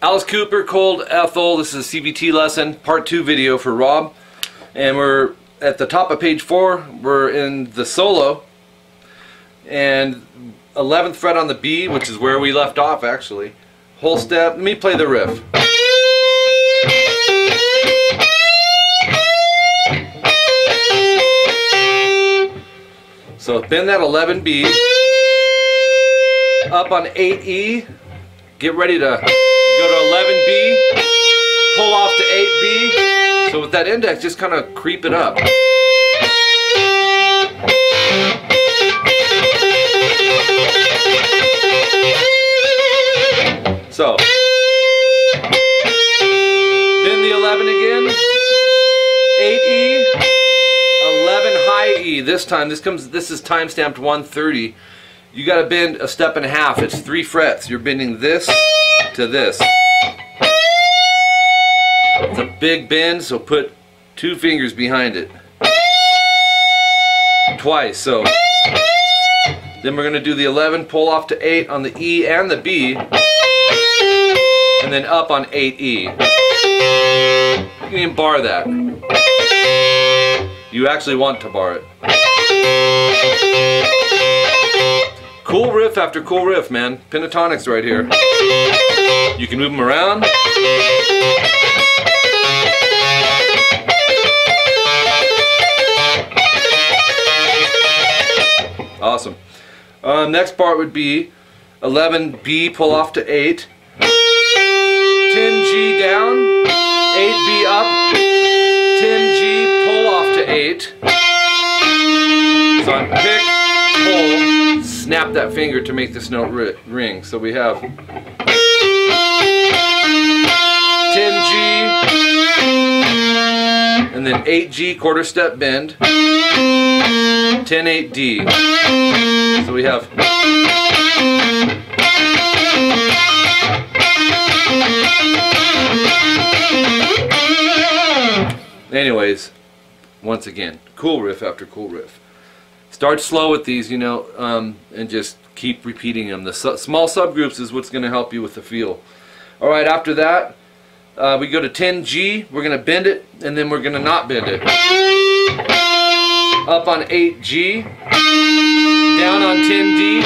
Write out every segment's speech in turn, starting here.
Alice Cooper, Cold Ethyl. This is a CVT lesson, part 2 video for Rob. And we're at the top of page 4. We're in the solo. And 11th fret on the B, which is where we left off actually. Whole step. Let me play the riff. So bend that 11B. Up on 8E. Get ready to go to 11B, pull off to 8B. So with that index, just kind of creep it up. So then the 11 again, 8E, 11 high E. This time, this is time stamped 130. You got to bend a step and a half. It's 3 frets. You're bending this to this. It's a big bend, so put 2 fingers behind it. Twice. So then we're going to do the 11, pull off to 8 on the E and the B, and then up on 8E. You can even bar that. You actually want to bar it. Cool riff after cool riff, man. Pentatonics right here. You can move them around. Awesome. Next part would be 11B, pull off to 8. 10G down. 8B up. 10G, pull off to 8. So on pick, pull. Snap that finger to make this note ring. So we have 10G and then 8G, quarter step bend, 10 8D. So we have anyways, once again, cool riff after cool riff. Start slow with these, you know, and just keep repeating them. The small subgroups is what's going to help you with the feel. Alright, after that, we go to 10G. We're going to bend it, and then we're going to not bend it. Up on 8G. Down on 10D.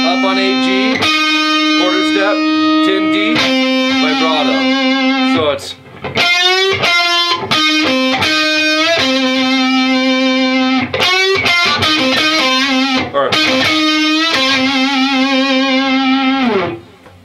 Up on 8G. Quarter step. 10D. Vibrato. So it's...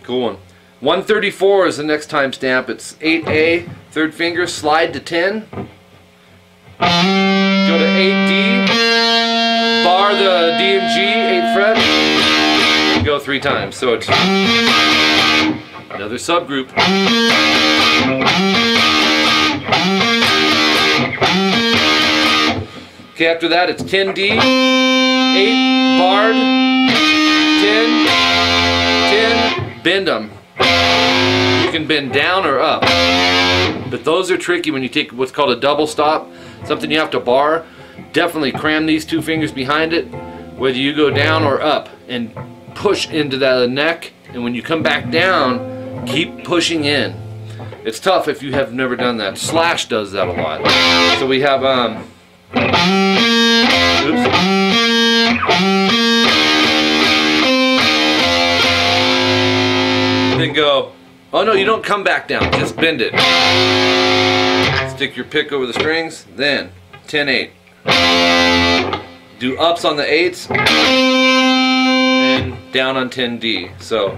Cool one. 134 is the next time stamp. It's 8A, third finger, slide to 10. Go to 8D, bar the D and G, 8th fret, and go 3 times. So it's another subgroup. Okay, after that it's 10D, 8 barred, 10, 10, bend them. You can bend down or up, but those are tricky when you take what's called a double stop, something you have to bar. Definitely cram these 2 fingers behind it, whether you go down or up, and push into that neck, and when you come back down, keep pushing in. It's tough if you have never done that. Slash does that a lot. So we have oops. Then go, oh no, you don't come back down, just bend it. Stick your pick over the strings, then 10-8. Do ups on the 8s, and down on 10D. So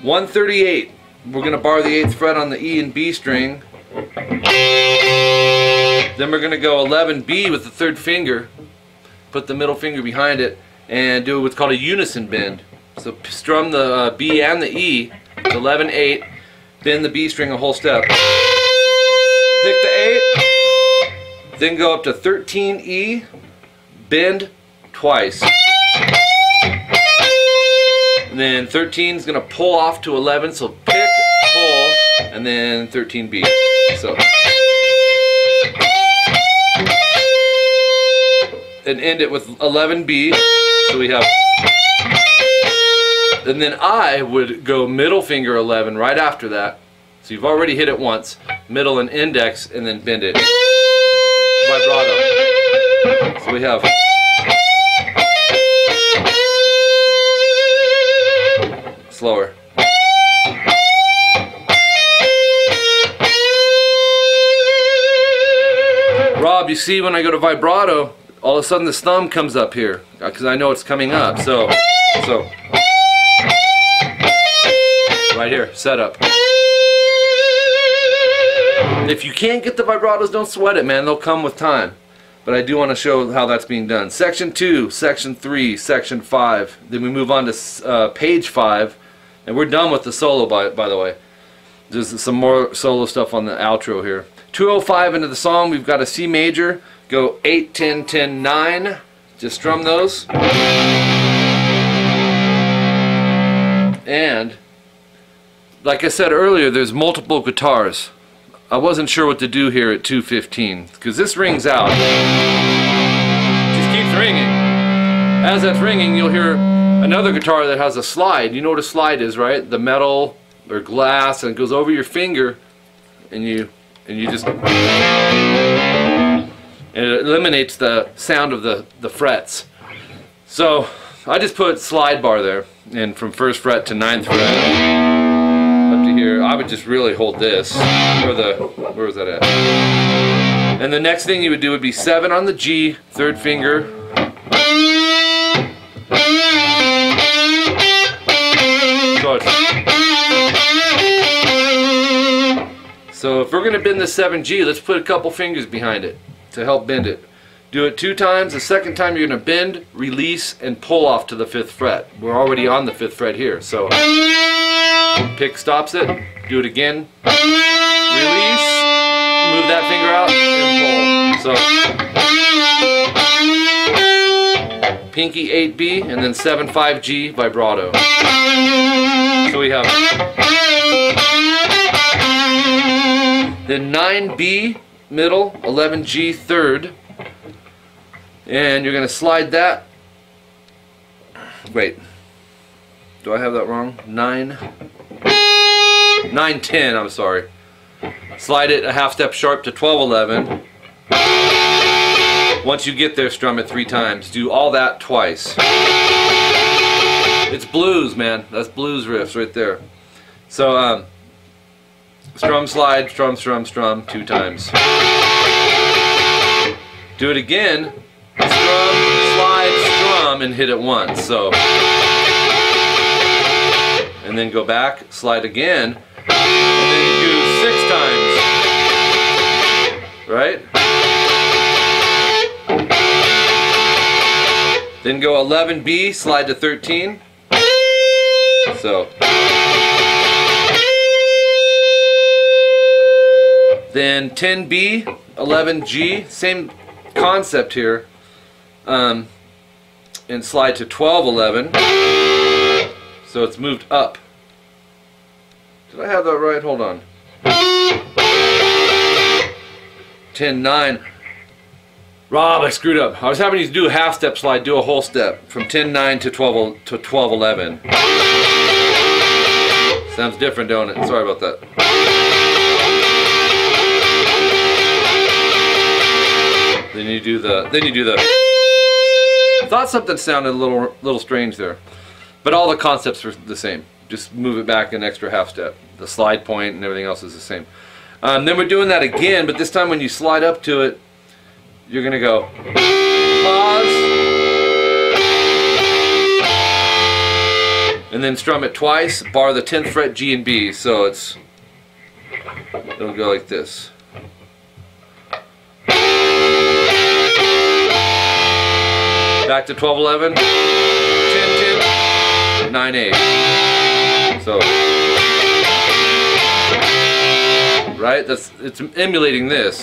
138, we're going to bar the 8th fret on the E and B string. Then we're going to go 11B with the 3rd finger, put the middle finger behind it, and do what's called a unison bend. So strum the B and the E, 11-8, bend the B string a whole step. Pick the 8, then go up to 13E, bend twice. And then 13 is going to pull off to 11, so pick, pull, and then 13B. So, and end it with 11B. So we have And then I would go middle finger 11 right after that. So you've already hit it once, middle and index, and then bend it. Vibrato. So we have. Slower. Rob, you see when I go to vibrato, all of a sudden this thumb comes up here because I know it's coming up. So right here, setup. If you can't get the vibratos, don't sweat it, man. They'll come with time. But I do want to show how that's being done. Section 2, Section 3, Section 5. Then we move on to page 5. And we're done with the solo, by the way. There's some more solo stuff on the outro here. 205 into the song, we've got a C major. Go 8, 10, 10, 9. Just strum those. And, like I said earlier, there's multiple guitars. I wasn't sure what to do here at 215, because this rings out. Just keeps ringing. As that's ringing, you'll hear another guitar that has a slide. You know what a slide is, right? The metal or glass, and it goes over your finger, and you just, and it eliminates the sound of the frets. So I just put slide bar there, and from 1st fret to 9th fret up to here. I would just really hold this, or where was that at? And the next thing you would do would be 7 on the G, 3rd finger. So if we're going to bend the 7G, let's put a couple fingers behind it to help bend it. Do it 2 times. The second time you're going to bend, release, and pull off to the 5th fret. We're already on the 5th fret here. So pick stops it. Do it again. Release. Move that finger out and pull. So pinky 8B and then 7-5G vibrato. So we have then 9B middle, 11G 3rd, and you're going to slide that. Wait, do I have that wrong? 9, 10, I'm sorry. Slide it a half step sharp to 12-11. Once you get there, strum it 3 times. Do all that twice. It's blues, man. That's blues riffs right there. So, strum, slide, strum, strum, strum 2 times. Do it again. Strum, slide, strum, and hit it once. So, and then go back, slide again, and then do 6 times. Right? Then go 11B, slide to 13. So. Then 10B, 11G, same concept here, and slide to 12-11, so it's moved up. Did I have that right? Hold on. 10-9. Rob, I screwed up. I was having you do a half step slide, do a whole step from 10-9 to 12-11. Sounds different, don't it? Sorry about that. Then you do the. I thought something sounded a little strange there, but all the concepts are the same. Just move it back an extra half step. The slide point and everything else is the same. Then we're doing that again, but this time when you slide up to it, you're gonna go pause, and then strum it twice. Bar the 10th fret G and B, so it'll go like this. Back to 12-11, 10-10, 9-8. So, right? It's emulating this.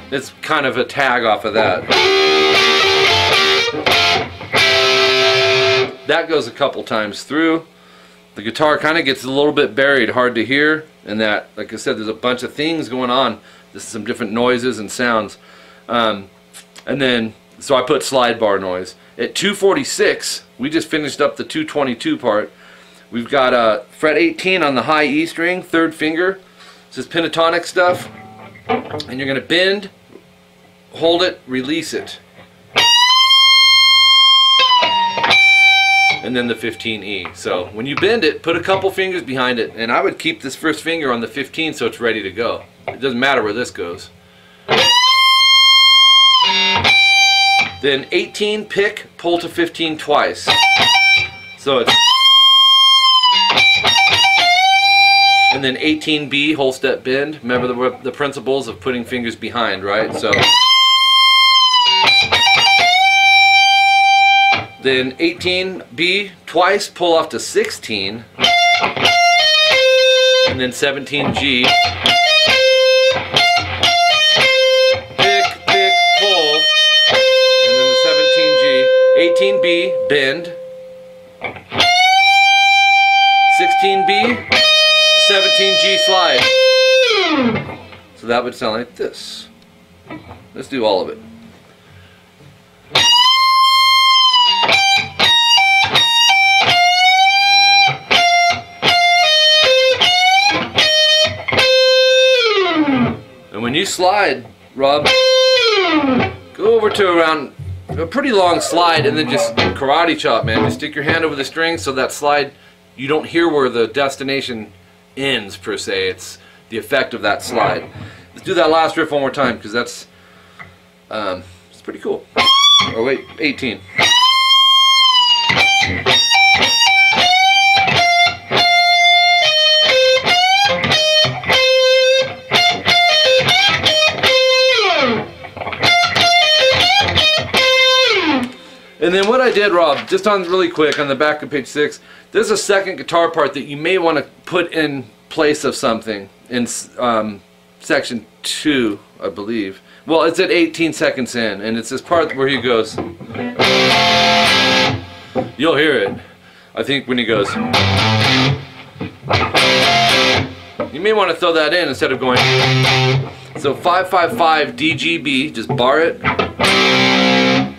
It's kind of a tag off of that. That goes a couple times through. The guitar kind of gets a little bit buried, hard to hear, and that, like I said, there's a bunch of things going on. There's some different noises and sounds. And then, so I put slide bar noise. At 246, we just finished up the 222 part. We've got fret 18 on the high E string, 3rd finger. This is pentatonic stuff. And you're going to bend, hold it, release it. And then the 15E. So when you bend it, put a couple fingers behind it. And I would keep this first finger on the 15 so it's ready to go. It doesn't matter where this goes. Then 18 pick, pull to 15 twice. So it's... And then 18B, whole step bend. Remember the principles of putting fingers behind, right? So... Then 18B, twice, pull off to 16. And then 17G. Pick, pull. And then the 17G. 18B, bend. 16B, 17G slide. So that would sound like this. Let's do all of it. And when you slide, Rob, go over to around a pretty long slide and then just karate chop, man. Just stick your hand over the string so that slide, you don't hear where the destination ends per se. It's the effect of that slide. Let's do that last riff one more time because that's it's pretty cool. Oh wait, 18. And then what I did, Rob, just on really quick on the back of page 6, there's a second guitar part that you may want to put in place of something in section 2, I believe. Well, it's at 18 seconds in, and it's this part where he goes. You'll hear it, I think, when he goes. You may want to throw that in instead of going. So 555 DGB, just bar it.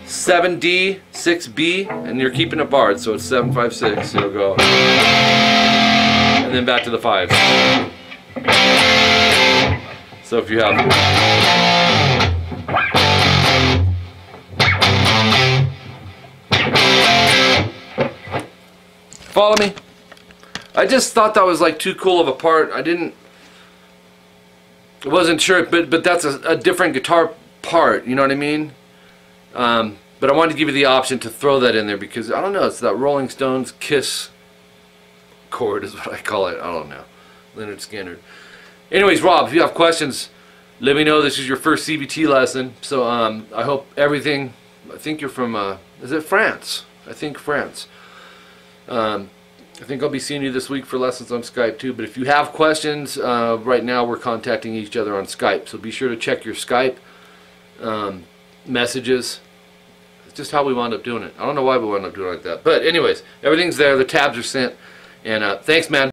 7D, 6B, and you're keeping it barred, so it's 756. You'll go, and then back to the 5s. So if you have, follow me. I just thought that was like too cool of a part. I wasn't sure, but that's a different guitar part. You know what I mean? But I wanted to give you the option to throw that in there because, I don't know, it's that Rolling Stones Kiss chord is what I call it. I don't know. Leonard Skinner. Anyways, Rob, if you have questions, let me know. This is your first CVT lesson. So I hope everything, I think you're from, is it France? I think France. I think I'll be seeing you this week for lessons on Skype too. But if you have questions, right now we're contacting each other on Skype. So be sure to check your Skype messages. Just how we wound up doing it. I don't know why we wound up doing it like that. But anyways, everything's there. The tabs are sent. And thanks, man.